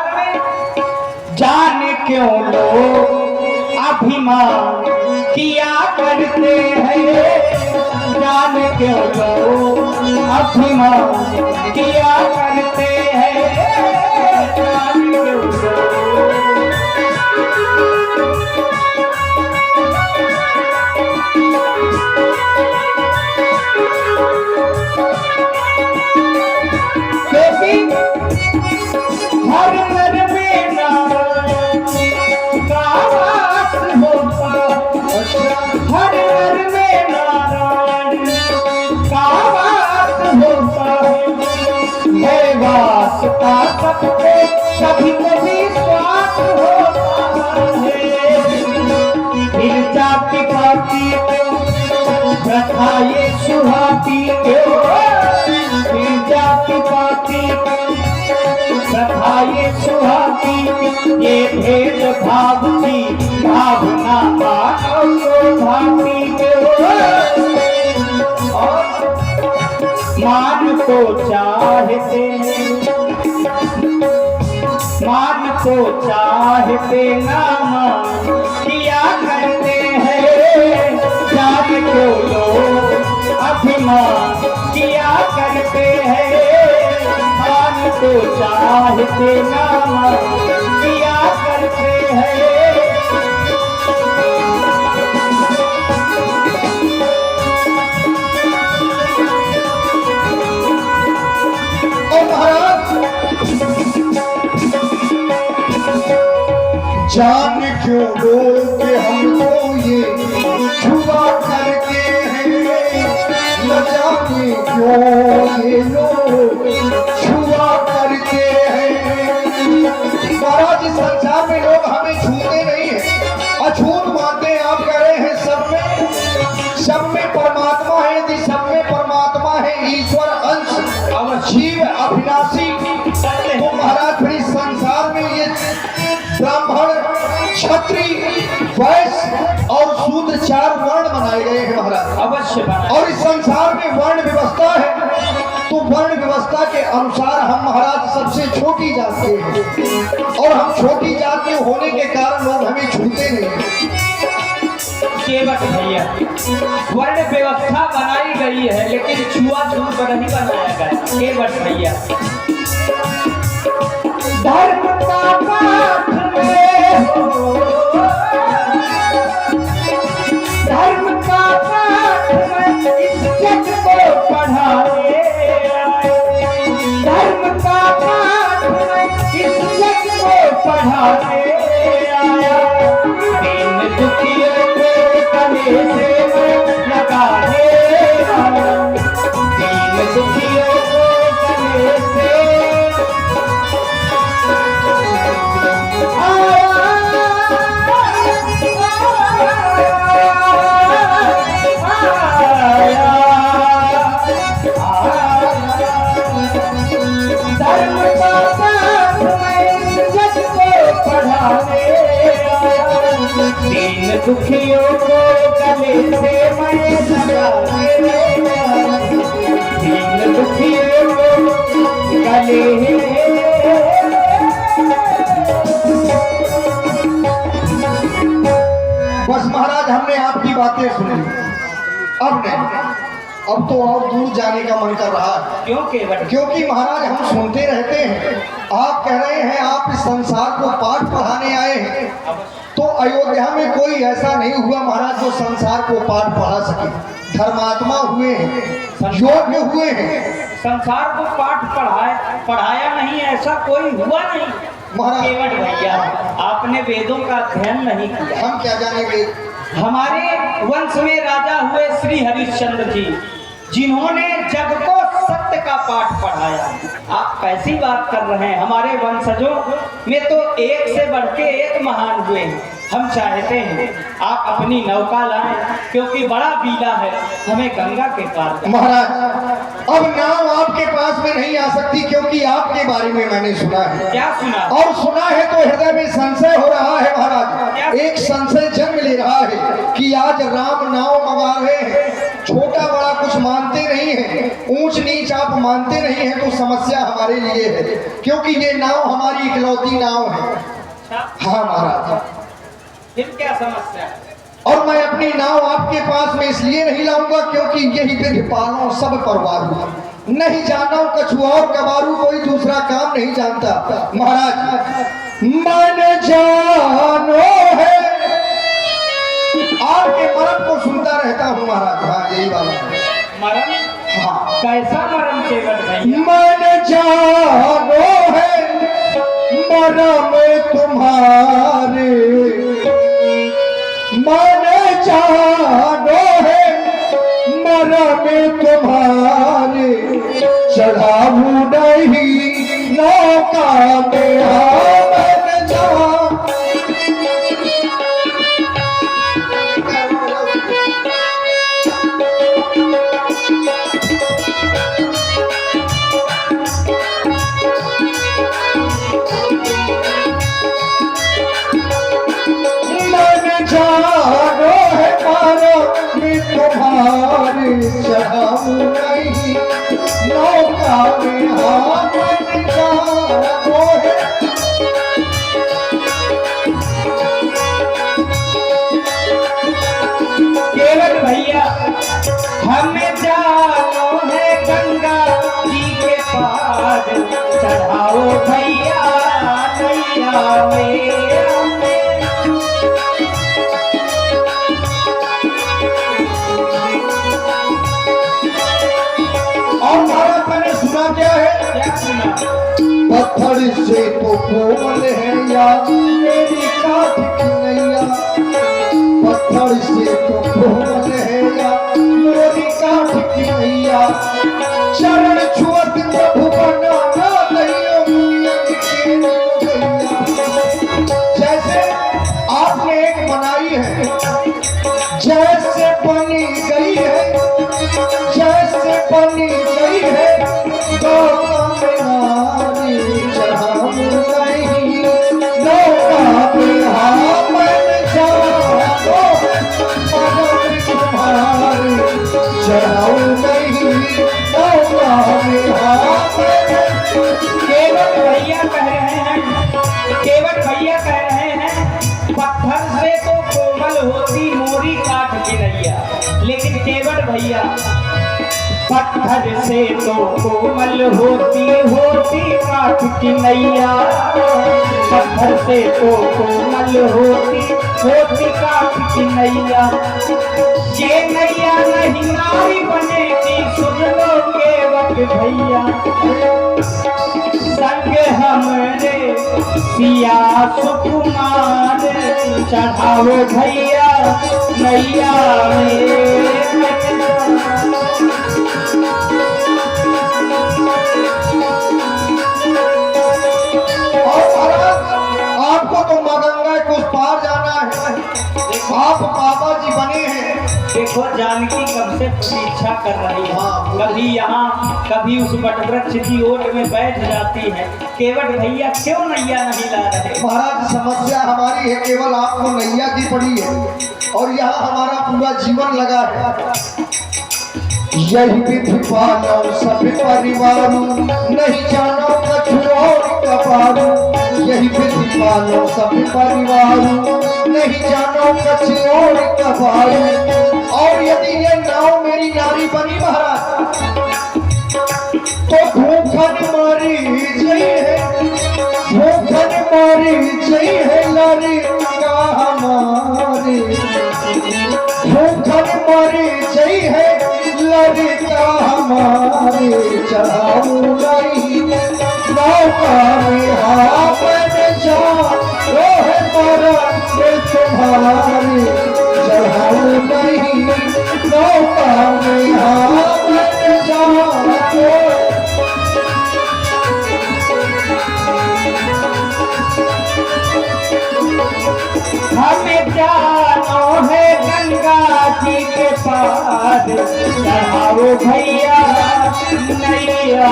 संसार में जाने क्यों लोग अभिमान किया करते हैं, जाने क्यों लोग अभिमान किया करते हैं, जाने क्यों लोग। हर घर में नारायण का वास होता, हर घर में नारायण का वास होता है, वास्ता सबको कभी कभी स्वार्थ होता है। फिर जाति पाति प्रथा ये सुहाती क्यों, फिर जाति पाति प्रथा ये सुहाती, ये भेद भाव की भावना मानव को भाती और मान को चाहते हैं, मान को चाहते ना मान किया करते हैं, जान को लोग अभिमान किया करते हैं, मान को चाहते ना मान किया करते हैं। जान क्यों लोग हमको ये छुआ करते हैं, न जाने क्यों ये लोग छुआ करते हैं। महाराज इस संसार में लोग हमें छूते नहीं है, अछूत मानते हैं। आप कह रहे हैं सब में परमात्मा है, यदि सब में परमात्मा है, ईश्वर अंश और जीव अविनाशी, तो महाराज फिर इस संसार में ये ब्राह्मण क्षत्रिय वैश्य और शूद्र चार वर्ण बनाए गए हैं महाराज। अवश्य। और इस संसार में वर्ण व्यवस्था है, तो वर्ण व्यवस्था के अनुसार हम महाराज सबसे छोटी जात के हैं, और हम छोटी जात के होने के कारण लोग हमें छूते नहीं। केवट भैया, वर्ण व्यवस्था बनाई गई है लेकिन छुआछूत पर नहीं बनाया गया। केवट भैया, धर्म का पाठ में हो, धर्म का पाठ में इज्जत को पढ़ाने आए, धर्म का पाठ में इज्जत को पढ़ाने आया, दीन दुखियों को गले से लगाने आया, दीन दुखियों को गले से धर्म का पाठ में इज्जत को पढ़ाने आया, दीन दुखियों को गले से मैं लगाने आया, दीन दुखियों को गले। बस महाराज हमने आपकी बातें सुनी, अब नहीं, अब तो और दूर जाने का मन कर रहा है। क्यों केवट? क्योंकि महाराज हम सुनते रहते हैं, आप कह रहे हैं आप इस संसार को पाठ पढ़ाने आए हैं, तो अयोध्या में कोई ऐसा नहीं हुआ महाराज जो संसार को पाठ पढ़ा सके। धर्मात्मा हुए हैं, योग्य हुए हैं, संसार को पाठ पढ़ाया नहीं, ऐसा कोई हुआ नहीं महाराज। केवट भैया, आपने वेदों का अध्ययन नहीं किया। हम क्या जानेंगे? हमारे वंश में राजा हुए श्री हरिश्चंद्र जी, जिन्होंने जग को सत्य का पाठ पढ़ाया। आप कैसी बात कर रहे हैं? हमारे वंशजों में तो एक से बढ़ के एक महान हुए हैं। हम चाहते हैं आप अपनी नौका लाएं, क्योंकि बड़ा बीला है, हमें गंगा के पार जाना। महाराज अब नाव आपके पास में नहीं आ सकती, क्योंकि आपके बारे में मैंने सुना है। क्या सुना? और सुना है तो हृदय में संशय हो रहा है महाराज। एक संशय जन्म ले रहा है कि आज राम नाव मंगा रहे हैं, छोटा बड़ा कुछ मानते नहीं नहीं है, ऊंच नीच आप मानते नहीं हैं तो समस्या हमारे लिए है, क्योंकि ये नाव हमारी इकलौती नाव है। हाँ महाराज। फिर क्या समस्या है? और मैं अपनी नाव आपके पास में इसलिए नहीं लाऊंगा क्योंकि यही विधि पालो सब परवारू, नहीं जानो कछुआ और कबारू, कोई दूसरा काम नहीं जानता। महाराज मन जानो है, आपके मरण को सुनता रहता हूँ महाराज। हाँ यही वाला है मरण। हाँ कैसा मरण केवट भैया? मन जानो है मरम तुम्हारे, मन जानो है मरम तुम्हारे, चढ़ाऊ नहीं नौका में मन जा। तुम्हारे चढ़ाऊ नहीं नौका में हाथ जानो है। केवट भैया हमें जानो है गंगा जी के पार, चढ़ाओ भैया नैया में। क्या है? क्या सुना? पत्थर से तो कोमल है या मेरी काठ की नैया, पत्थर से तो कोमल है या मेरी काठ की नैया, चरण छुअत प्रभु बनाना जैसे आपने एक बनाई है, जैसे बनी गई है, जैसे बनी गई है केवट भैया कह रहे हैं, केवट भैया कह रहे हैं पत्थर से तो कोमल होती मोरी काठ की नैया, लेकिन केवट भैया पत्थर से तो कोमल होती काठ की नैया, पत्थर से तो कोमल होती काठ की नैया, ये नैया नहीं नारी बनेगी सुन लो केवट भैया, संग हमरे सिया सुकुमार, चढ़ाओ भैया नैया आपको तो मगंगा कुछ पार जाना है, आप बाबा जी बने हैं। देखो जानकी कब से प्रतीक्षा कर रही है, कभी यहाँ कभी उस वटवृक्ष की ओट में बैठ जाती है, केवट भैया क्यों नैया नहीं ला रहे? महाराज समस्या हमारी है, केवल आपको नैया की पड़ी है और यहाँ हमारा पूरा जीवन लगा है। यही विधि पालो सब परिवार, नहीं जानो कछु और कपारू, यही विधि पालो सब परिवार, नहीं जानो कछु और कपारू। और यदि ये नाव मेरी नारी बनी महाराज तो भूखन मारी जई है, भूखन मारी जई है लारी का हमारी, भूखन मारी जई है लड़का हमारे, चढ़ाऊ नहीं नौका में हाथ जा, वो है मारा तुम्हारे, चढ़ाऊ नहीं नौका में हाथ जा। हमें जानो है गंगा जी के पार, चढ़ाओ भैया नैया